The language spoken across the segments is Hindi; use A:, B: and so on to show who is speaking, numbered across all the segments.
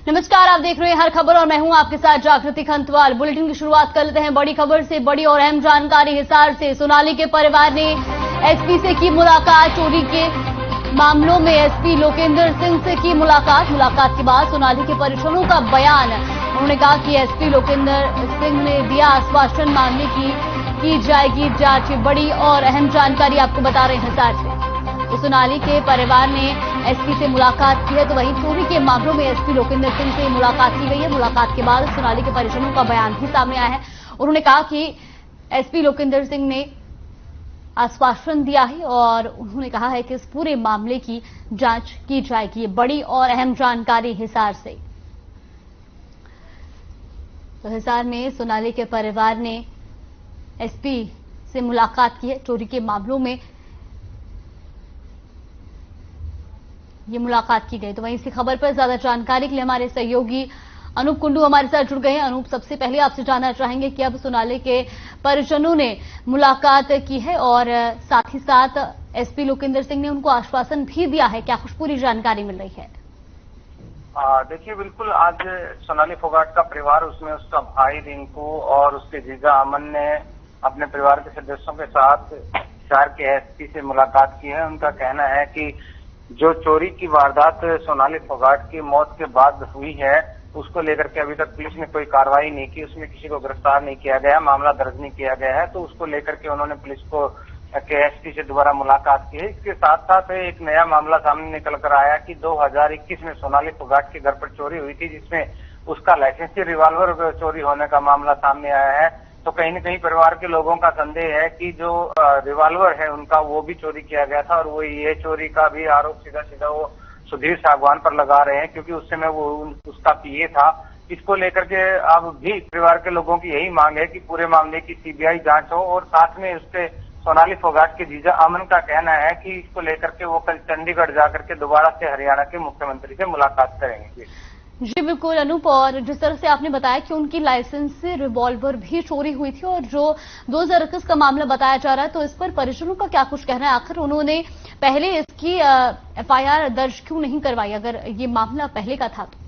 A: नमस्कार, आप देख रहे हैं हर खबर और मैं हूं आपके साथ जागृति खंतवाल। बुलेटिन की शुरुआत कर लेते हैं बड़ी खबर से। बड़ी और अहम जानकारी हिसार से। सोनाली के परिवार ने एसपी से की मुलाकात। चोरी के मामलों में एसपी लोकेंद्र सिंह से की मुलाकात के बाद सोनाली के परिजनों का बयान। उन्होंने कहा कि एसपी लोकेंद्र सिंह ने दिया आश्वासन, मामले की जाएगी जांच। बड़ी और अहम जानकारी आपको बता रहे हैं हिसार से। तो सोनाली के परिवार ने एसपी से मुलाकात की है, तो वहीं चोरी के मामलों में एसपी लोकेंद्र सिंह से मुलाकात की गई है। मुलाकात के बाद सोनाली के परिजनों का बयान भी सामने आया है। उन्होंने कहा कि एसपी लोकेंद्र सिंह ने आश्वासन दिया है और उन्होंने कहा है कि इस पूरे मामले की जांच की जाएगी। बड़ी और अहम जानकारी हिसार से। तो हिसार में सोनाली के परिवार ने एसपी से मुलाकात की है। चोरी के मामलों में ये मुलाकात की गई। तो वहीं इसी खबर पर ज्यादा जानकारी के लिए हमारे सहयोगी अनूप कुंडू हमारे साथ जुड़ गए हैं। अनूप, सबसे पहले आपसे जानना चाहेंगे कि अब सोनाली के परिजनों ने मुलाकात की है और साथ ही साथ एसपी लोकेंद्र सिंह ने उनको आश्वासन भी दिया है। क्या कुछ पूरी जानकारी मिल रही है?
B: देखिए, बिल्कुल आज सोनाली फोगाट का परिवार, उसमें उसका भाई रिंकू और उसके जीजा अमन ने अपने परिवार के सदस्यों के साथ शहर के एसपी से मुलाकात की है। उनका कहना है कि जो चोरी की वारदात सोनाली फोगाट की मौत के बाद हुई है, उसको लेकर के अभी तक पुलिस ने कोई कार्रवाई नहीं की, उसमें किसी को गिरफ्तार नहीं किया गया, मामला दर्ज नहीं किया गया है। तो उसको लेकर के उन्होंने पुलिस को के एसपी से दोबारा मुलाकात की है। इसके साथ साथ एक नया मामला सामने निकल कर आया कि 2021 में सोनाली फोगाट के घर पर चोरी हुई थी, जिसमें उसका लाइसेंसी रिवॉल्वर चोरी होने का मामला सामने आया है। तो कहीं न कहीं परिवार के लोगों का संदेह है कि जो रिवॉल्वर है उनका, वो भी चोरी किया गया था और वो ये चोरी का भी आरोप सीधा सीधा वो सुधीर सागवान पर लगा रहे हैं, क्योंकि उस समय वो उसका पीए था। इसको लेकर के अब भी परिवार के लोगों की यही मांग है कि पूरे मामले की सीबीआई जांच हो। और साथ में उसके सोनाली फोगाट के जीजा अमन का कहना है कि इसको लेकर के वो कल चंडीगढ़ जाकर के दोबारा से हरियाणा के मुख्यमंत्री से मुलाकात करेंगे।
A: जी बिल्कुल अनूप, और जिस तरह से आपने बताया कि उनकी लाइसेंस से रिवॉल्वर भी चोरी हुई थी और जो 2021 का मामला बताया जा रहा है, तो इस पर परिजनों का क्या कुछ कहना है? आखिर उन्होंने पहले इसकी एफआईआर दर्ज क्यों नहीं करवाई, अगर ये मामला पहले का था तो?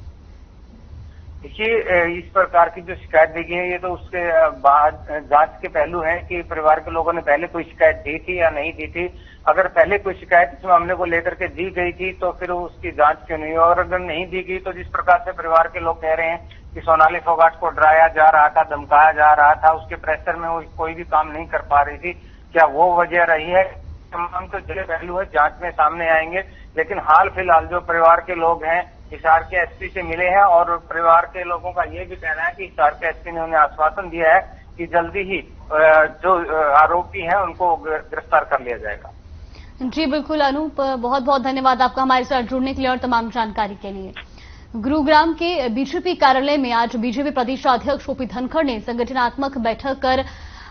B: देखिए, इस प्रकार की जो शिकायत दी गई है, ये तो उसके बाद जांच के पहलू हैं कि परिवार के लोगों ने पहले कोई शिकायत दी थी या नहीं दी थी। अगर पहले कोई शिकायत इस मामले को लेकर के दी गई थी तो फिर उसकी जांच क्यों नहीं, और अगर नहीं दी गई तो जिस प्रकार से परिवार के लोग कह रहे हैं कि सोनाली फोगाट को डराया जा रहा था, धमकाया जा रहा था, उसके प्रेशर में वो कोई भी काम नहीं कर पा रही थी, क्या वो वजह रही है? तमाम तो जो पहलू है जांच में सामने आएंगे। लेकिन हाल फिलहाल जो परिवार के लोग हैं हिसार के एसपी से मिले हैं और परिवार के लोगों का ये भी कहना है कि हिसार के एसपी ने उन्हें आश्वासन दिया है कि जल्दी ही जो आरोपी हैं उनको गिरफ्तार कर लिया जाएगा।
A: जी बिल्कुल अनूप, बहुत बहुत धन्यवाद आपका हमारे साथ जुड़ने के लिए और तमाम जानकारी के लिए। गुरुग्राम के बीजेपी कार्यालय में आज बीजेपी प्रदेश अध्यक्ष ओपी धनखड़ ने संगठनात्मक बैठक कर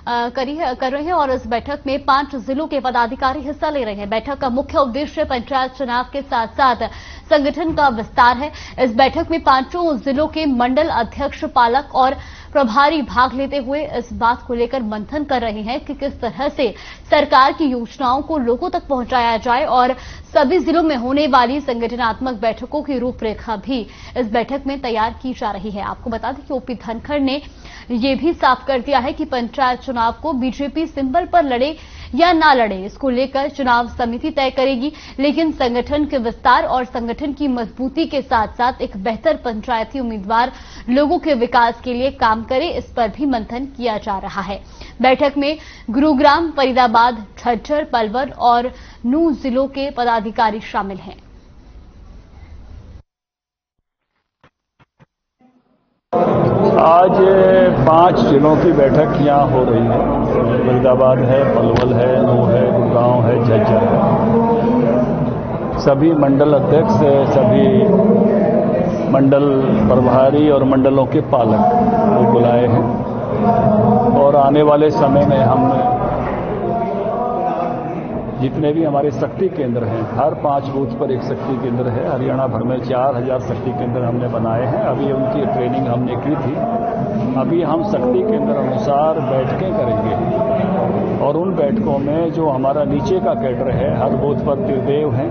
A: रहे हैं और इस बैठक में 5 जिलों के पदाधिकारी हिस्सा ले रहे हैं। बैठक का मुख्य उद्देश्य पंचायत चुनाव के साथ साथ संगठन का विस्तार है। इस बैठक में 5 जिलों के मंडल अध्यक्ष, पालक और प्रभारी भाग लेते हुए इस बात को लेकर मंथन कर रहे हैं कि किस तरह से सरकार की योजनाओं को लोगों तक पहुंचाया जाए और सभी जिलों में होने वाली संगठनात्मक बैठकों की रूपरेखा भी इस बैठक में तैयार की जा रही है। आपको बता दें कि ओपी धनखड़ ने ये भी साफ कर दिया है कि पंचायत चुनाव को बीजेपी सिंबल पर लड़े या ना लड़े, इसको लेकर चुनाव समिति तय करेगी, लेकिन संगठन के विस्तार और संगठन की मजबूती के साथ साथ एक बेहतर पंचायती उम्मीदवार लोगों के विकास के लिए काम करे, इस पर भी मंथन किया जा रहा है। बैठक में गुरुग्राम, फरीदाबाद, झज्जर, पलवल और नूंह जिलों के पदाधिकारी शामिल हैं।
C: आज 5 जिलों की बैठक यहाँ हो रही है। फरीदाबाद है, पलवल है, नूंह है, गुड़गांव है, झज्जर है। सभी मंडल अध्यक्ष, सभी मंडल प्रभारी और मंडलों के पालक को बुलाए हैं और आने वाले समय में हम जितने भी हमारे शक्ति केंद्र हैं, हर 5 बूथ पर एक शक्ति केंद्र है। हरियाणा भर में 4000 शक्ति केंद्र हमने बनाए हैं। अभी उनकी ट्रेनिंग हमने की थी। अभी हम शक्ति केंद्र अनुसार बैठकें करेंगे और उन बैठकों में जो हमारा नीचे का कैडर है, हर बूथ पर त्रिदेव हैं,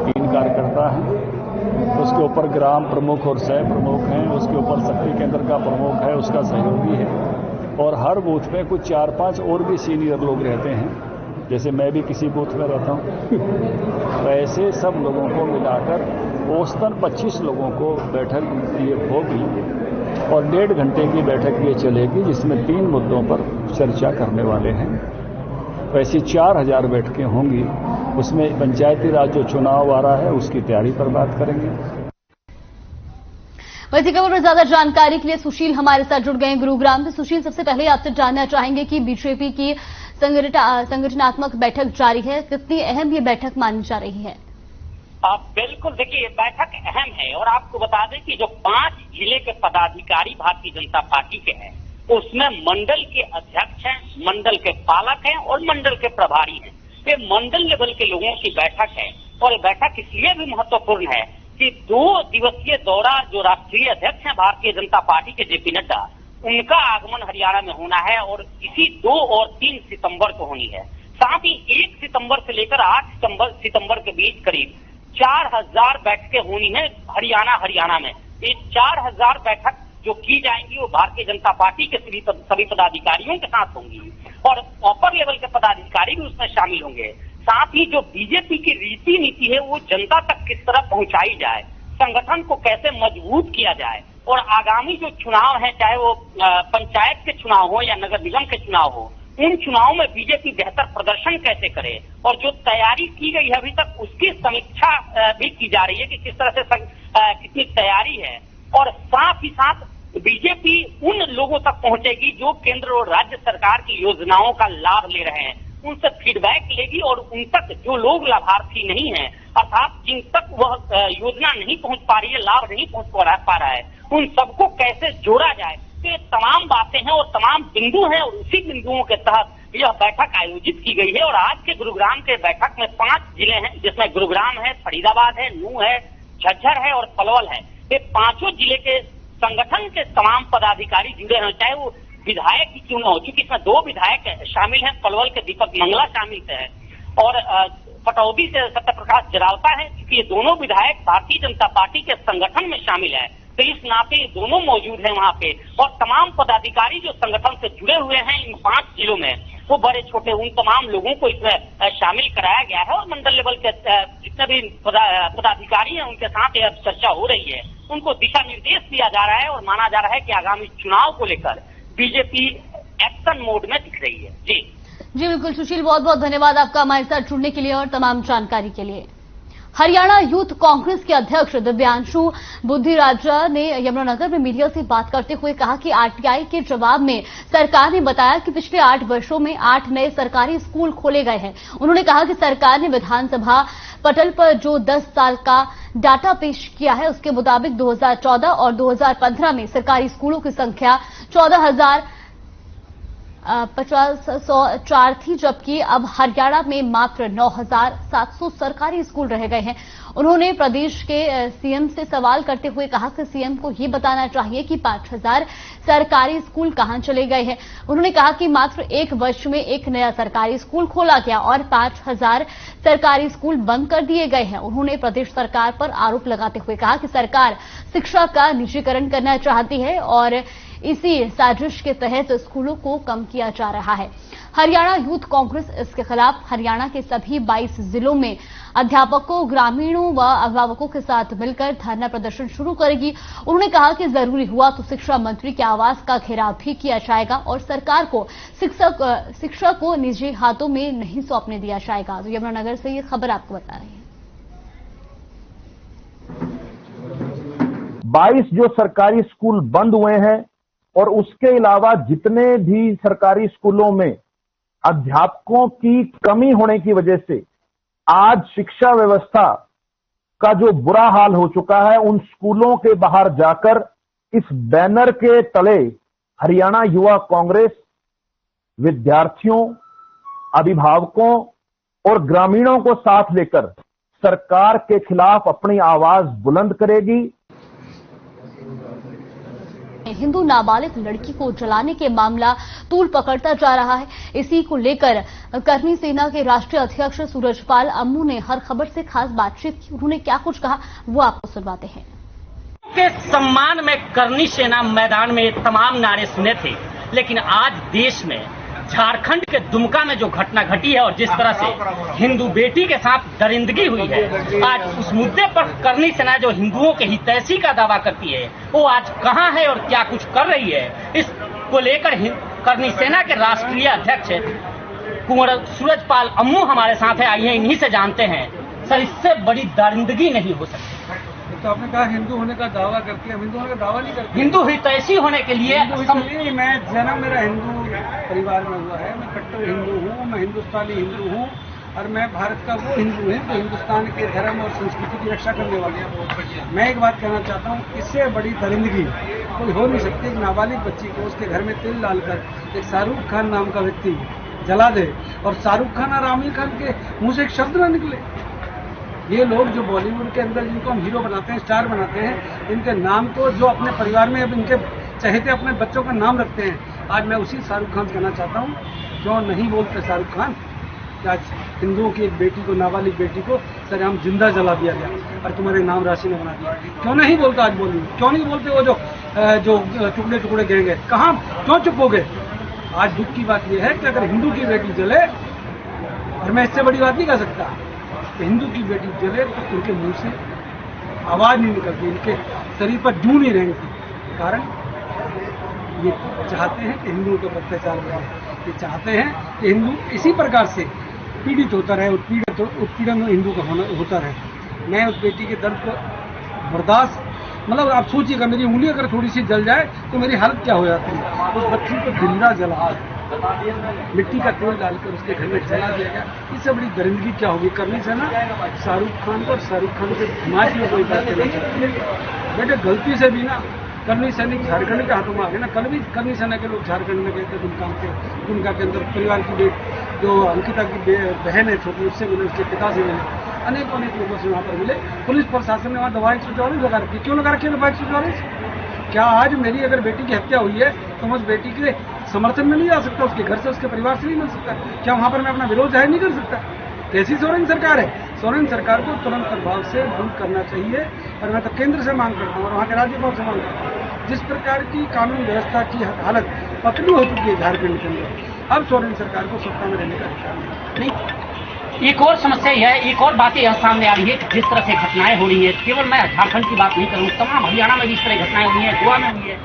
C: 3 कार्यकर्ता हैं, उसके ऊपर ग्राम प्रमुख और सह प्रमुख हैं, उसके ऊपर शक्ति केंद्र का प्रमुख है, उसका सहयोगी है, और हर बूथ में कुछ 4-5 और भी सीनियर लोग रहते हैं, जैसे मैं भी किसी बूथ में रहता हूं। तो ऐसे सब लोगों को मिलाकर औसतन 25 लोगों को बैठक ये होगी और 1.5 घंटे की बैठक ये चलेगी, जिसमें 3 मुद्दों पर चर्चा करने वाले हैं। वैसी 4000 बैठकें होंगी। उसमें पंचायती राज जो चुनाव आ रहा है उसकी तैयारी पर बात करेंगे।
A: वैसे खबर पर ज्यादा जानकारी के लिए सुशील हमारे साथ जुड़ गए गुरुग्राम से। सुशील, सबसे पहले आपसे जानना चाहेंगे कि बीजेपी की संगठनात्मक बैठक जारी है, कितनी अहम ये बैठक मानी जा रही है?
D: बिल्कुल, देखिए बैठक अहम है और आपको बता दें कि जो 5 जिले के पदाधिकारी भारतीय जनता पार्टी के हैं उसमें मंडल के अध्यक्ष हैं, मंडल के पालक हैं और मंडल के प्रभारी हैं। ये मंडल लेवल के लोगों की बैठक है और ये बैठक इसलिए भी महत्वपूर्ण है कि 2 दिवसीय दौरा जो राष्ट्रीय अध्यक्ष हैं भारतीय जनता पार्टी के जेपी नड्डा, उनका आगमन हरियाणा में होना है और इसी 2 और 3 सितंबर को होनी है। साथ ही 1 सितंबर से लेकर 8 सितंबर के बीच करीब 4000 बैठकें होनी है हरियाणा में। ये 4000 बैठक जो की जाएंगी वो भारतीय जनता पार्टी के सभी पदाधिकारियों के साथ होंगी और अपर लेवल के पदाधिकारी भी उसमें शामिल होंगे। साथ ही जो बीजेपी की रीति नीति है वो जनता तक किस तरह पहुंचाई जाए, संगठन को कैसे मजबूत किया जाए और आगामी जो चुनाव है, चाहे वो पंचायत के चुनाव हो या नगर निगम के चुनाव हो, उन चुनावों में बीजेपी बेहतर प्रदर्शन कैसे करे और जो तैयारी की गई है अभी तक उसकी समीक्षा भी की जा रही है कि किस तरह से कितनी तैयारी है। और साथ ही साथ बीजेपी उन लोगों तक पहुंचेगी जो केंद्र और राज्य सरकार की योजनाओं का लाभ ले रहे हैं, उनसे फीडबैक लेगी और उन तक जो लोग लाभार्थी नहीं हैं, अर्थात जिन तक वह योजना नहीं पहुंच पा रही है, लाभ नहीं पहुंच पा रहा है, उन सबको कैसे जोड़ा जाए। ये तमाम बातें हैं और तमाम बिंदु हैं और उसी बिंदुओं के तहत यह बैठक आयोजित की गई है। और आज के गुरुग्राम के बैठक में 5 जिले हैं, जिसमें गुरुग्राम है, फरीदाबाद है, नूंह है, झज्जर है और पलवल है। ये 5 जिले के संगठन के तमाम पदाधिकारी जुड़े हैं, चाहे वो विधायक ही क्यों न हो, चूंकि इसमें 2 विधायक शामिल हैं, पलवल के दीपक मंगला शामिल है और पटौदी से सत्य प्रकाश जरावता है, क्योंकि ये दोनों विधायक भारतीय जनता पार्टी के संगठन में शामिल है, तो इस नाते ये दोनों मौजूद हैं वहां पे। और तमाम पदाधिकारी जो संगठन से जुड़े हुए हैं इन 5 जिलों में, वो बड़े छोटे उन तमाम लोगों को इसमें शामिल कराया गया है और मंडल लेवल के जितने भी पदाधिकारी हैं उनके साथ यह चर्चा हो रही है, उनको दिशा निर्देश दिया जा रहा है और माना जा रहा है कि आगामी चुनाव को लेकर बीजेपी एक्शन मोड में दिख रही है। जी
A: बिल्कुल सुशील, बहुत बहुत धन्यवाद आपका हमारे साथ जुड़ने के लिए और तमाम जानकारी के लिए। हरियाणा यूथ कांग्रेस के अध्यक्ष दिव्यांशु बुद्धिराजा ने यमुनानगर में मीडिया से बात करते हुए कहा कि आरटीआई के जवाब में सरकार ने बताया कि पिछले 8 वर्षों में 8 नए सरकारी स्कूल खोले गए हैं। उन्होंने कहा कि सरकार ने विधानसभा पटल पर जो 10 साल का डाटा पेश किया है उसके मुताबिक 2014 और 2015 में सरकारी स्कूलों की संख्या 14,054 थी, जबकि अब हरियाणा में मात्र 9,700 सरकारी स्कूल रह गए हैं। उन्होंने प्रदेश के सीएम से सवाल करते हुए कहा कि सीएम को ये बताना चाहिए कि 5,000 सरकारी स्कूल कहां चले गए हैं। उन्होंने कहा कि मात्र 1 वर्ष में 1 नया सरकारी स्कूल खोला गया और 5,000 सरकारी स्कूल बंद कर दिए गए हैं। उन्होंने प्रदेश सरकार पर आरोप लगाते हुए कहा कि सरकार शिक्षा का निजीकरण करना चाहती है और इसी साजिश के तहत स्कूलों को कम किया जा रहा है। हरियाणा यूथ कांग्रेस इसके खिलाफ हरियाणा के सभी 22 जिलों में अध्यापकों, ग्रामीणों व अभिभावकों के साथ मिलकर धरना प्रदर्शन शुरू करेगी। उन्होंने कहा कि जरूरी हुआ तो शिक्षा मंत्री के आवास का घेराव भी किया जाएगा और सरकार को शिक्षा को निजी हाथों में नहीं सौंपने दिया जाएगा। तो यमुनानगर से ये खबर आपको बता रही है।
E: 22 जो सरकारी स्कूल बंद हुए हैं और उसके अलावा जितने भी सरकारी स्कूलों में अध्यापकों की कमी होने की वजह से आज शिक्षा व्यवस्था का जो बुरा हाल हो चुका है, उन स्कूलों के बाहर जाकर इस बैनर के तले हरियाणा युवा कांग्रेस विद्यार्थियों, अभिभावकों और ग्रामीणों को साथ लेकर सरकार के खिलाफ अपनी आवाज बुलंद करेगी।
A: हिंदू नाबालिग लड़की को जलाने के मामला तूल पकड़ता जा रहा है। इसी को लेकर कर्मी सेना के राष्ट्रीय अध्यक्ष सूरजपाल अम्मू ने हर खबर से खास बातचीत की। उन्होंने क्या कुछ कहा वो आपको सुनवाते हैं।
D: के सम्मान में करनी सेना मैदान में तमाम नारे सुने थे, लेकिन आज देश में झारखंड के दुमका में जो घटना घटी है और जिस तरह से हिंदू बेटी के साथ दरिंदगी हुई है, आज उस मुद्दे पर करनी सेना जो हिंदुओं के हितैषी का दावा करती है, वो आज कहां है और क्या कुछ कर रही है, इसको लेकर करनी सेना के राष्ट्रीय अध्यक्ष कुंवर सूरजपाल अम्मू हमारे साथ है। आइए इन्हीं से जानते हैं। सर, इससे बड़ी दरिंदगी नहीं हो सकती।
F: तो आपने कहा हिंदू होने का दावा करती है, हम हिंदू होने का दावा नहीं करते।
D: हिंदू हितैषी होने के लिए
F: मैं जन्म मेरा हिंदू परिवार में हुआ है, मैं कट्टर हिंदू हूँ, मैं हिंदुस्तानी हिंदू हूँ और मैं भारत का वो हिंदू है जो हिंदुस्तान के धर्म और संस्कृति की रक्षा करने वाले हैं। मैं एक बात कहना चाहता हूँ, इससे बड़ी दरिंदगी कोई हो नहीं सकती। एक नाबालिग बच्ची को उसके घर में तेल डालकर एक शाहरुख खान नाम का व्यक्ति जला दे और शाहरुख खान और आमिर खान के मुंह से एक शब्द न निकले। ये लोग जो बॉलीवुड के अंदर जिनको हम हीरो बनाते हैं, स्टार बनाते हैं, इनके नाम को जो अपने परिवार में अब इनके चहेते अपने बच्चों का नाम रखते हैं। आज मैं उसी शाहरुख खान कहना चाहता हूँ, क्यों नहीं बोलते शाहरुख खान, आज हिंदुओं की एक बेटी को, नाबालिग बेटी को सरेआम जिंदा जला दिया गया और तुम्हारे नाम राशि ने बना दिया। क्यों नहीं बोलता आज बॉलीवुड? क्यों नहीं बोलते वो जो टुकड़े टुकड़े गएंगे? कहाँ, क्यों चुप हो गए? आज दुख की बात यह है कि अगर हिंदू की बेटी जले, और मैं इससे बड़ी बात नहीं कह सकता, हिंदू की बेटी जले तो उनके मुंह से आवाज नहीं निकलती, इनके शरीर पर जूं नहीं रहेंगी। कारण ये चाहते हैं कि हिंदुओं के ऊपर अत्याचार बढ़े, ये चाहते हैं कि हिंदू इसी प्रकार से पीड़ित होता रहे, उत्पीड़न हिंदू का होता रहे। मैं उस बेटी के दर्द को बर्दाश्त, मतलब आप सोचिएगा मेरी उंगली अगर थोड़ी सी जल जाए तो मेरी हालत क्या हो जाती है। उस बच्ची को जिंदा जला, मिट्टी का तेल डालकर उसके घर में जला दिया गया। इससे बड़ी दरिंदगी क्या होगी? करनी से ना शाहरुख खान को और शाहरुख खान के समाज में कोई बात करना चाहती है। बेटे गलती से भी ना करनी सैनिक झारखंड के हाथों में आ गए ना। कल भी करनी सेना के लोग झारखंड में गए थे, दुमका के अंदर परिवार की जो अंकिता की बहन है छोटी, उससे मिले, उसके पिता से मिले, अनेक लोगों से वहाँ पर मिले। पुलिस प्रशासन ने वहाँ दवा 144 लगा रखी। क्यों लगा रखी है दवा 144? क्या आज मेरी अगर बेटी की हत्या हुई है तो मैं उस बेटी के समर्थन में नहीं जा सकता, उसके घर से, उसके परिवार से नहीं मिल सकता? क्या वहाँ पर मैं अपना विरोध जाहिर नहीं कर सकता? कैसी सोरेन सरकार है? सोरेन सरकार को तुरंत प्रभाव से दूर करना चाहिए और मैं तो केंद्र से मांग करता हूँ और वहाँ के राज्यपाल से मांग करता हूँ। जिस प्रकार की कानून व्यवस्था की हालत पतली हो चुकी है झारखंड के अंदर, अब सोरेन सरकार को सत्ता में रहने का अधिकार नहीं।
D: एक और समस्या यह है, एक और बातें यह सामने आ रही है, जिस तरह से घटनाएं हो रही है, केवल मैं झारखंड की बात नहीं करूँ, तमाम हरियाणा में भी इस तरह घटनाएं हुई है, गोवा में हुई है।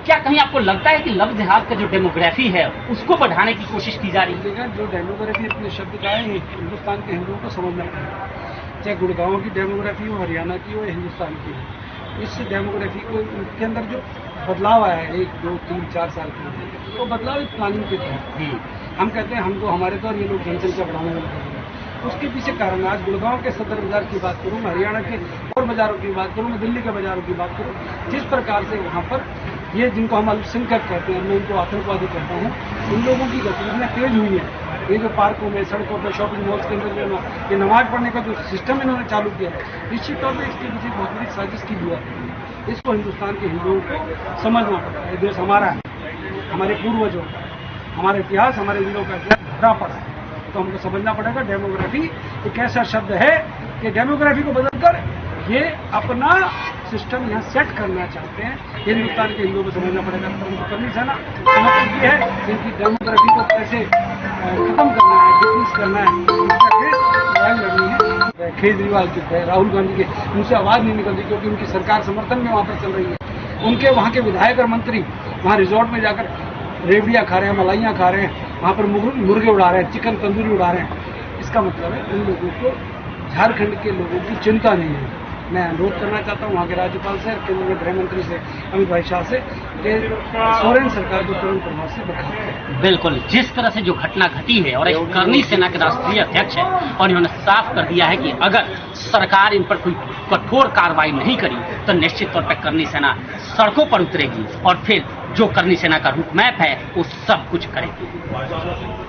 D: क्या कहीं आपको लगता है कि लव जिहाद का जो डेमोग्राफी है उसको बढ़ाने की कोशिश की जा रही है?
F: जो डेमोग्राफी इतने शब्द का है, हिंदुस्तान के हिंदुओं को समझना चाहिए। चाहे गुड़गांव की डेमोग्राफी हो, हरियाणा की हो या हिंदुस्तान की हो, इस डेमोग्राफी को के अंदर जो बदलाव आया है 1, 2, 3, 4 साल के, वो बदलाव एक प्लानिंग के तहत। हम कहते हैं हमको हमारे तो ये लोग जनसंख्या बढ़ाने में लगे, उसके पीछे कारण आज गुड़गांव के सदर बाजार की बात करूं, मैं हरियाणा के और बाजारों की बात करूं, मैं दिल्ली के बाजारों की बात करूं, जिस प्रकार से वहाँ पर ये जिनको हम अल्पसंख्यक कहते हैं, मैं इनको आतंकवादी कहता हूँ, उन लोगों की गतिविधियाँ तेज हुई है। ये जो पार्कों में, सड़कों पर, शॉपिंग मॉल्स के अंदर जो ये नमाज पढ़ने का जो सिस्टम इन्होंने चालू किया है, निश्चित तौर पर इसके पीछे बहुत बड़ी साजिश की हुआ है। इसको हिंदुस्तान के हिंदुओं को समझना पड़ता है। देश हमारा है, हमारे पूर्वजों का, हमारा इतिहास, हमारे वीरों का इतिहास भरा पड़ा है, तो हमको समझना पड़ेगा डेमोग्राफी एक ऐसा शब्द है कि डेमोग्राफी को बदलकर ये अपना सिस्टम यहाँ सेट करना चाहते हैं। हिंदुस्तान के हिंदुओं को समझना पड़ेगा। करनी सेना मतलब ये है कि इनकी डेमोग्राफी को कैसे खत्म करना है, डिफेंस करना है, लड़ाई लड़नी है। केजरीवाल चुप है, राहुल गांधी के मुंह से आवाज नहीं निकल रही क्योंकि उनकी सरकार समर्थन में वहाँ पर चल रही है। उनके वहाँ के विधायक और मंत्री वहाँ रिजॉर्ट में जाकर रेवड़ियाँ खा रहे हैं, मलाइयाँ खा रहे हैं, वहाँ पर मुर्गे उड़ा रहे हैं, चिकन तंदूरी उड़ा रहे हैं। इसका मतलब है उन लोगों को, झारखंड के लोगों की चिंता नहीं है। मैं अनुरोध करना चाहता हूँ वहाँ के राज्यपाल से, केंद्र में गृह मंत्री से, अमित भाई शाह से, कि सोरेन सरकार को तुरंत प्रभाव से बर्खास्त।
D: बिल्कुल, जिस तरह से जो घटना घटी है और एक करनी सेना के राष्ट्रीय अध्यक्ष है और इन्होंने साफ कर दिया है कि अगर सरकार इन पर कोई कठोर कार्रवाई नहीं करी तो निश्चित तौर पर करनी सेना सड़कों पर उतरेगी और फिर जो करनी सेना का रूट मैप है वो सब कुछ करेगी।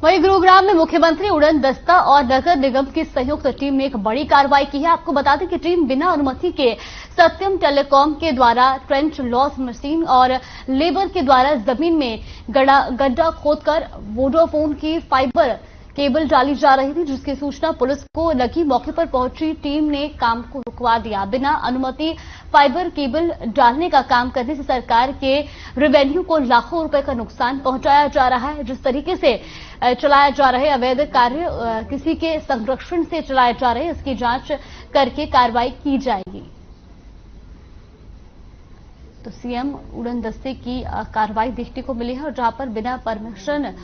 A: वहीं गुरुग्राम में मुख्यमंत्री उड़न दस्ता और नगर निगम की संयुक्त टीम ने एक बड़ी कार्रवाई की है। आपको बता दें कि टीम बिना अनुमति के सत्यम टेलीकॉम के द्वारा ट्रेंच लॉस मशीन और लेबर के द्वारा जमीन में गड्ढा खोदकर वोडाफोन की फाइबर केबल डाली जा रही थी, जिसकी सूचना पुलिस को लगी। मौके पर पहुंची टीम ने काम को रुकवा दिया। बिना अनुमति फाइबर केबल डालने का काम करने से सरकार के रेवेन्यू को लाखों रुपए का नुकसान पहुंचाया जा रहा है। जिस तरीके से चलाया जा रहे अवैध कार्य किसी के संरक्षण से चलाए जा रहे, इसकी जांच करके कार्रवाई की जाएगी। तो सीएम उड़न दस्ते की कार्रवाई देखने को मिली है, और जहां पर बिना परमिशन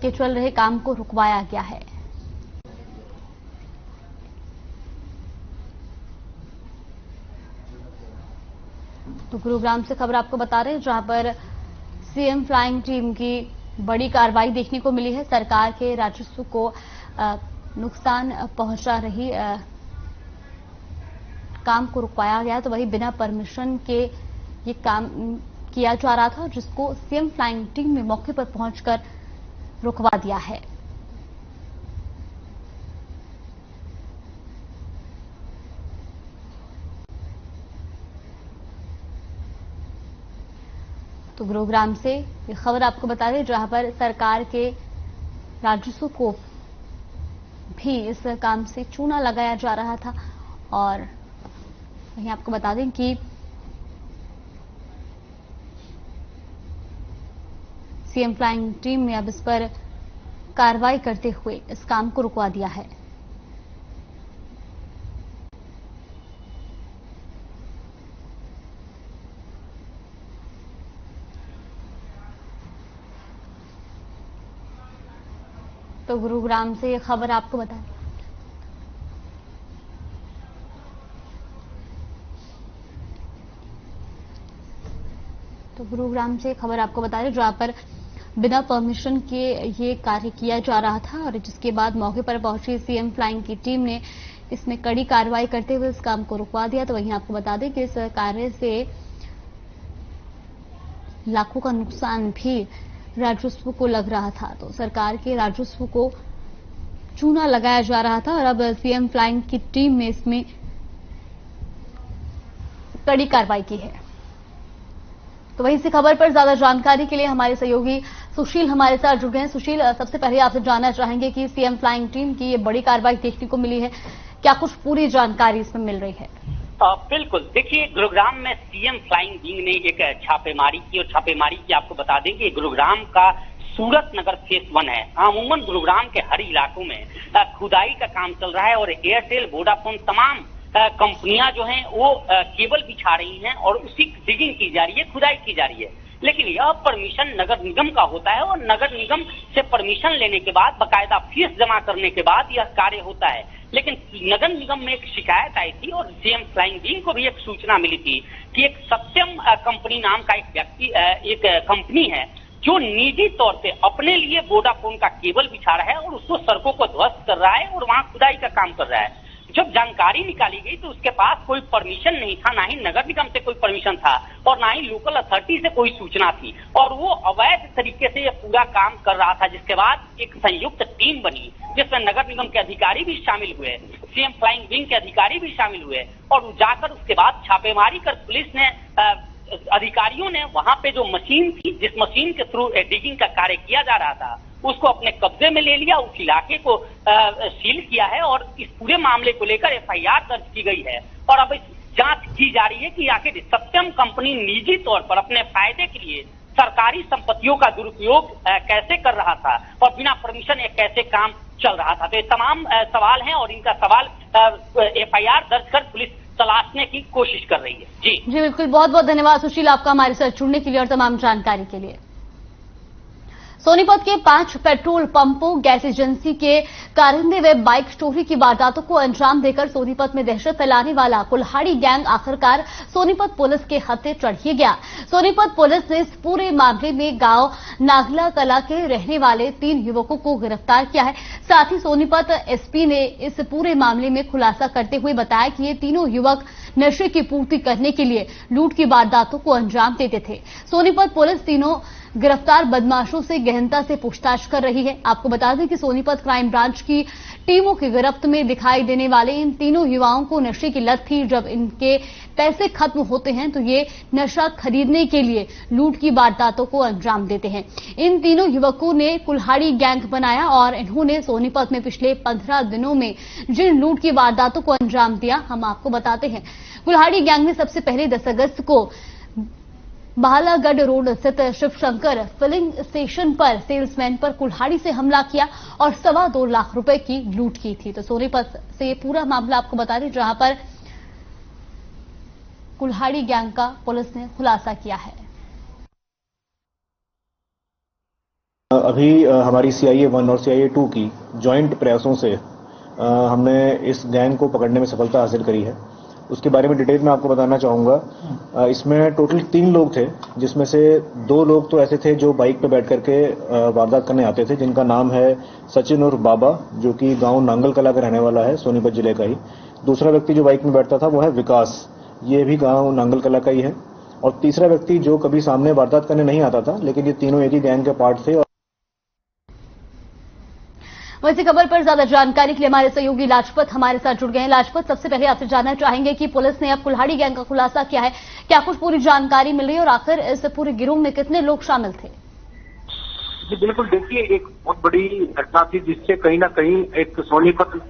A: के चल रहे काम को रुकवाया गया है। तो गुरुग्राम से खबर आपको बता रहे हैं, जहां पर सीएम फ्लाइंग टीम की बड़ी कार्रवाई देखने को मिली है। सरकार के राजस्व को नुकसान पहुंचा रही काम को रुकवाया गया। तो वही बिना परमिशन के ये काम किया जा रहा था, जिसको सीएम फ्लाइंग टीम ने मौके पर पहुंचकर रुकवा दिया है। तो गुरुग्राम से ये खबर आपको बता दें, जहां पर सरकार के राजस्व को भी इस काम से चूना लगाया जा रहा था। और वहीं आपको बता दें कि सीएम फ्लाइंग टीम ने अब इस पर कार्रवाई करते हुए इस काम को रुकवा दिया है। तो गुरुग्राम से ये खबर आपको बता दें। तो गुरुग्राम से खबर आपको बता दें, जहां पर बिना परमिशन के ये कार्य किया जा रहा था, और जिसके बाद मौके पर पहुंची सीएम फ्लाइंग की टीम ने इसमें कड़ी कार्रवाई करते हुए इस काम को रुकवा दिया। तो वहीं आपको बता दें कि इस कार्य से लाखों का नुकसान भी राजस्व को लग रहा था। तो सरकार के राजस्व को चूना लगाया जा रहा था, और अब सीएम फ्लाइंग की टीम ने इसमें कड़ी कार्रवाई की है। तो वहीं इसी खबर पर ज्यादा जानकारी के लिए हमारे सहयोगी सुशील हमारे साथ जुड़ गए हैं। सुशील, सबसे पहले आपसे जानना चाहेंगे कि सीएम फ्लाइंग टीम की ये बड़ी कार्रवाई देखने को मिली है, क्या कुछ पूरी जानकारी इसमें मिल रही है?
D: बिल्कुल, देखिए गुरुग्राम में सीएम फ्लाइंग विंग ने एक छापेमारी की, और छापेमारी की आपको बता दें कि गुरुग्राम का सूरत नगर फेस 1 है। अमूमन गुरुग्राम के हर इलाकों में खुदाई का काम चल रहा है, और एयरटेल, वोडाफोन, तमाम कंपनियां जो हैं वो केबल बिछा रही हैं, और उसी डिगिंग की जा रही है, खुदाई की जा रही है। लेकिन यह परमिशन नगर निगम का होता है, और नगर निगम से परमिशन लेने के बाद, बकायदा फीस जमा करने के बाद यह कार्य होता है। लेकिन नगर निगम में एक शिकायत आई थी, और सीएम फ्लाइंग विंग को भी एक सूचना मिली थी कि एक सत्यम कंपनी नाम का एक कंपनी है, जो निजी तौर पे अपने लिए वोडाफोन का केबल बिछा रहा है, और उसको सड़कों को ध्वस्त कर रहा है, और वहां खुदाई का काम कर रहा है। जब जानकारी निकाली गई तो उसके पास कोई परमिशन नहीं था, ना ही नगर निगम से कोई परमिशन था, और ना ही लोकल अथॉरिटी से कोई सूचना थी, और वो अवैध तरीके से ये पूरा काम कर रहा था। जिसके बाद एक संयुक्त टीम बनी, जिसमें नगर निगम के अधिकारी भी शामिल हुए, सीएम फ्लाइंग विंग के अधिकारी भी शामिल हुए, और जाकर उसके बाद छापेमारी कर पुलिस ने अधिकारियों ने वहां पे जो मशीन थी, जिस मशीन के थ्रू डिगिंग का कार्य किया जा रहा था, उसको अपने कब्जे में ले लिया, उस इलाके को सील किया है, और इस पूरे मामले को लेकर एफआईआर दर्ज की गई है। और अब जांच की जा रही है कि आखिर सत्यम कंपनी निजी तौर पर अपने फायदे के लिए सरकारी संपत्तियों का दुरुपयोग कैसे कर रहा था, और बिना परमिशन एक कैसे काम चल रहा था। तो ये तमाम सवाल हैं, और इनका सवाल एफआईआर दर्ज कर पुलिस तलाशने की कोशिश कर रही है। जी
A: बिल्कुल, बहुत बहुत धन्यवाद सुशील आपका हमारे साथ जुड़ने के लिए और तमाम जानकारी के लिए। सोनीपत के 5 पेट्रोल पंपों, गैस एजेंसी के कारिंदे व बाइक चोरी की वारदातों को अंजाम देकर सोनीपत में दहशत फैलाने वाला कुल्हाड़ी गैंग आखिरकार सोनीपत पुलिस के हत्थे चढ़ ही गया। सोनीपत पुलिस ने इस पूरे मामले में गांव नागला कला के रहने वाले 3 युवकों को गिरफ्तार किया है। साथ ही सोनीपत एसपी ने इस पूरे मामले में खुलासा करते हुए बताया कि ये तीनों युवक नशे की पूर्ति करने के लिए लूट की वारदातों को अंजाम देते थे। सोनीपत पुलिस तीनों गिरफ्तार बदमाशों से गहनता से पूछताछ कर रही है। आपको बता दें कि सोनीपत क्राइम ब्रांच की टीमों की गिरफ्त में दिखाई देने वाले इन तीनों युवाओं को नशे की लत थी। जब इनके पैसे खत्म होते हैं तो ये नशा खरीदने के लिए लूट की वारदातों को अंजाम देते हैं। इन तीनों युवकों ने कुल्हाड़ी गैंग बनाया और इन्होंने सोनीपत में पिछले 15 दिनों में जिन लूट की वारदातों को अंजाम दिया, हम आपको बताते हैं। कुल्हाड़ी गैंग ने सबसे पहले 10 अगस्त को बालागढ़ रोड स्थित शिव शंकर फिलिंग स्टेशन पर सेल्समैन पर कुल्हाड़ी से हमला किया और 2.25 लाख रुपए की लूट की थी। तो सोनीपत से ये पूरा मामला आपको बता दें, जहां पर कुल्हाड़ी गैंग का पुलिस ने खुलासा किया है।
G: अभी हमारी CIA 1 और CIA 2 की ज्वाइंट प्रयासों से हमने इस गैंग को पकड़ने में सफलता हासिल करी है। उसके बारे में डिटेल में आपको बताना चाहूंगा। इसमें टोटल 3 लोग थे, जिसमें से 2 लोग तो ऐसे थे जो बाइक पे बैठ करके वारदात करने आते थे, जिनका नाम है सचिन और बाबा, जो कि गांव नांगल कला का रहने वाला है, सोनीपत जिले का ही। दूसरा व्यक्ति जो बाइक में बैठता था वो है विकास, ये भी गांव नांगल कला का ही है। और तीसरा व्यक्ति जो कभी सामने वारदात करने नहीं आता था, लेकिन ये तीनों एक ही गैंग के पार्ट थे।
A: वैसी खबर पर ज्यादा जानकारी के लिए हमारे सहयोगी लाजपत हमारे साथ जुड़ गए हैं। लाजपत, सबसे पहले आपसे जानना चाहेंगे कि पुलिस ने अब कुल्हाड़ी गैंग का खुलासा किया है, क्या कुछ पूरी जानकारी मिली है और आखिर इस पूरे गिरोह में कितने लोग शामिल थे?
B: जी बिल्कुल, देखिए एक बहुत बड़ी घटना थी जिससे कहीं ना कहीं एक सोनीपत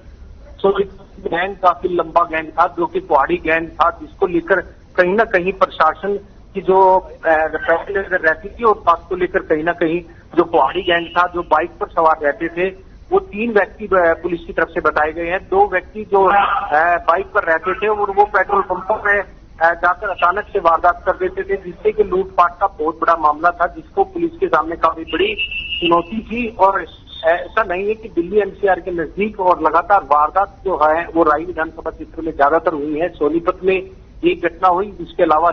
B: गैंग काफी लंबा गैंग था, जो कि कुल्हाड़ी गैंग था, जिसको लेकर कहीं ना कहीं प्रशासन की जो पहले रहती थी और बात को लेकर कहीं ना कहीं जो कुल्हाड़ी गैंग था, जो बाइक पर सवार रहते थे, वो 3 व्यक्ति पुलिस की तरफ से बताए गए हैं। 2 व्यक्ति जो बाइक पर रहते थे और वो पेट्रोल पंपों में जाकर अचानक से वारदात कर देते थे, जिससे कि लूटपाट का बहुत बड़ा मामला था, जिसको पुलिस के सामने काफी बड़ी चुनौती थी। और ऐसा नहीं है कि दिल्ली NCR के नजदीक और लगातार वारदात जो है वो राई विधानसभा क्षेत्र में ज्यादातर हुई है। सोनीपत में एक घटना हुई, इसके अलावा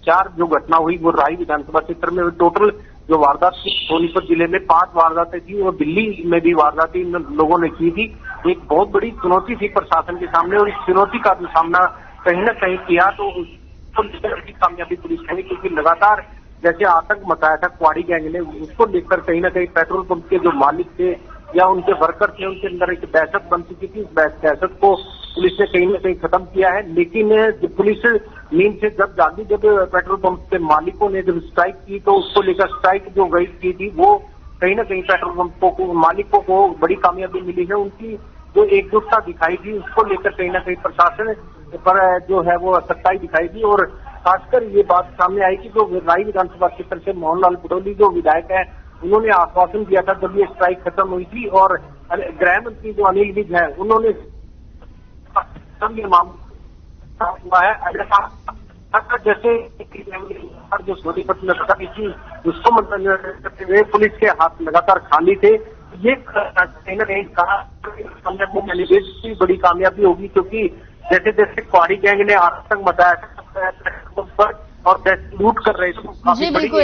B: 4 जो घटना हुई वो राई विधानसभा क्षेत्र में। टोटल जो वारदात थी सोनीपत जिले में 5 वारदातें थी और दिल्ली में भी वारदातें इन लोगों ने की थी। एक बहुत बड़ी चुनौती थी प्रशासन के सामने, और इस चुनौती का भी सामना कहीं ना कहीं किया तो कामयाबी पुलिस ने, क्योंकि लगातार जैसे आतंक मचाया था कुल्हाड़ी गैंग ने, उसको लेकर कहीं ना कहीं पेट्रोल पंप के जो मालिक थे या उनके वर्कर थे, उनके अंदर एक दहशत बन चुकी थी। इस दहशत को पुलिस ने कहीं ना कहीं खत्म किया है। लेकिन पुलिस नींद से जब जागी, जब पेट्रोल पंप के मालिकों ने जब स्ट्राइक की, तो उसको लेकर स्ट्राइक जो गई की थी वो कहीं ना कहीं पेट्रोल पंपों को मालिकों को बड़ी कामयाबी मिली है। उनकी जो एकजुटता दिखाई थी, उसको लेकर कहीं ना कहीं प्रशासन पर जो है वो सच्चाई दिखाई दी। और खासकर ये बात सामने आई कि जो राई विधानसभा क्षेत्र से मोहनलाल पटौली जो विधायक है, उन्होंने आश्वासन दिया था जब ये स्ट्राइक खत्म हुई थी, और गृह मंत्री जो अनिल विज है उन्होंने ये मामला हुआ है। जैसे जो सोनीपत में घटना थी उसको मंत्री करते हुए पुलिस के हाथ लगातार खाली थे। ये कहीं ना कहीं बड़ी कामयाबी होगी, क्योंकि जैसे जैसे कुल्हाड़ी गैंग ने आतंक मचाया था और लूट कर रहे थे।
A: जी बिल्कुल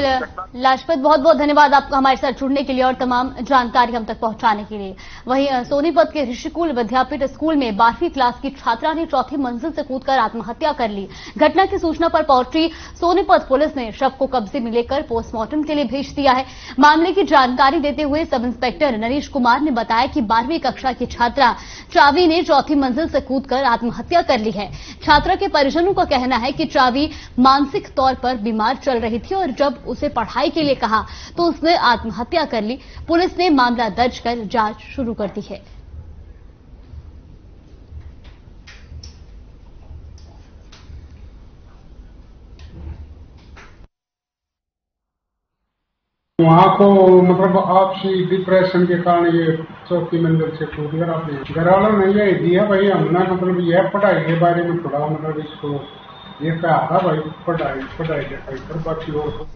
A: लाजपत, बहुत बहुत धन्यवाद आपका हमारे साथ जुड़ने के लिए और तमाम जानकारी हम तक पहुंचाने के लिए। वहीं सोनीपत के ऋषिकुल विद्यापीठ स्कूल में 12वीं क्लास की छात्रा ने 4थी मंजिल से कूदकर आत्महत्या कर ली। घटना की सूचना पर पहुंची सोनीपत पुलिस ने शव को कब्जे में लेकर पोस्टमार्टम के लिए भेज दिया है। मामले की जानकारी देते हुए सब इंस्पेक्टर नरेश कुमार ने बताया कि 12वीं कक्षा की छात्रा चावी ने 4थी मंजिल से कूदकर आत्महत्या कर ली है। छात्रा के परिजनों का कहना है कि चावी मानसिक तौर पर बीमार चल रही थी और जब उसे पढ़ाई के लिए कहा तो उसने आत्महत्या कर ली। पुलिस ने मामला दर्ज कर जांच शुरू कर दी है।
H: वहाँ को मतलब आपसी डिप्रेशन के कारण ये 4थी मंजिल से कूद कर आपने घर वालों ने ये दिया भाई, हमने मतलब यह पढ़ाई के बारे में थोड़ा मतलब इसको ये कहा था भाई पढ़ाई कर बाकी और।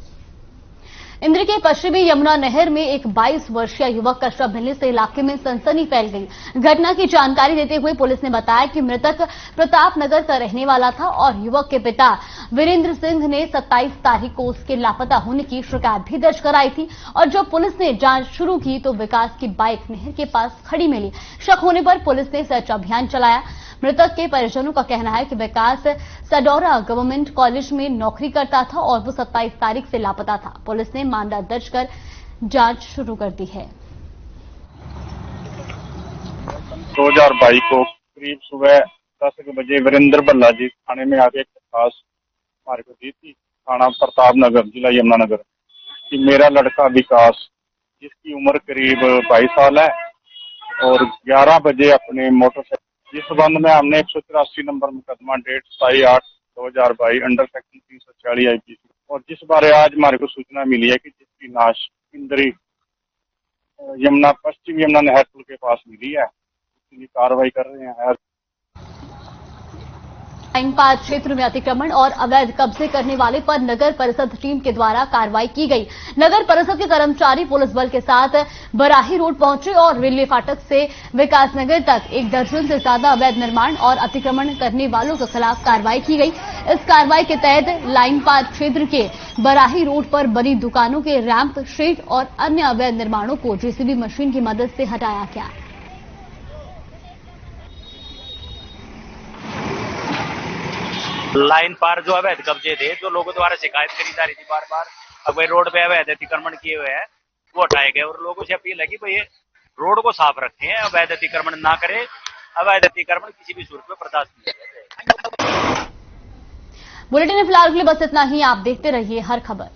A: इंद्र के पश्चिमी यमुना नहर में एक 22 वर्षीय युवक का शव मिलने से इलाके में सनसनी फैल गई। घटना की जानकारी देते हुए पुलिस ने बताया कि मृतक प्रताप नगर का रहने वाला था और युवक के पिता वीरेंद्र सिंह ने 27 तारीख को उसके लापता होने की शिकायत भी दर्ज कराई थी और जब पुलिस ने जांच शुरू की तो विकास की बाइक नहर के पास खड़ी मिली। शक होने पर पुलिस ने सर्च अभियान चलाया। मृतक के परिजनों का कहना है कि विकास सडौरा गवर्नमेंट कॉलेज में नौकरी करता था और वो 27 तारीख से लापता था। पुलिस ने मामला दर्ज कर जांच शुरू कर दी है।
I: 2022 को करीब सुबह 10 बजे वीरेंद्र भल्ला जी थाने में आके एक दरखास्त हमारे को दी थी, थाना प्रताप नगर, जिला यमुनानगर, कि मेरा लड़का विकास, जिसकी उम्र करीब 22 साल है, और 11 बजे अपने मोटरसाइकिल, जिस संबंध में हमने 184 नंबर मुकदमा डेट 27/8/2022 अंडर सेक्शन 346 IPC, और जिस बारे आज हमारे को सूचना मिली है कि जिसकी लाश इंदरी यमुना पश्चिम यमुना नहर पुल के पास मिली है, उसकी कार्रवाई कर रहे हैं।
A: लाइन पार क्षेत्र में अतिक्रमण और अवैध कब्जे करने वाले पर नगर परिषद टीम के द्वारा कार्रवाई की गई। नगर परिषद के कर्मचारी पुलिस बल के साथ बराही रोड पहुंचे और रेलवे फाटक से विकासनगर तक 1 दर्जन से ज्यादा अवैध निर्माण और अतिक्रमण करने वालों के खिलाफ कार्रवाई की गई। इस कार्रवाई के तहत लाइन पार क्षेत्र के बराही रोड पर बनी दुकानों के रैंप, शेड और अन्य अवैध निर्माणों को जेसीबी मशीन की मदद से हटाया गया।
J: लाइन पार जो अवैध कब्जे थे, जो लोगों द्वारा शिकायत करी जा रही थी बार बार, अब भाई रोड पे अवैध अतिक्रमण किए हुए हैं, वो हटाए गए और लोगों से अपील है कि भाई रोड को साफ रखें, अवैध अतिक्रमण ना करें। अवैध अतिक्रमण किसी भी सूरत में बर्दाश्त नहीं किया जाए।
A: बुलेटिन में फिलहाल के लिए बस इतना ही। आप देखते रहिए हर खबर।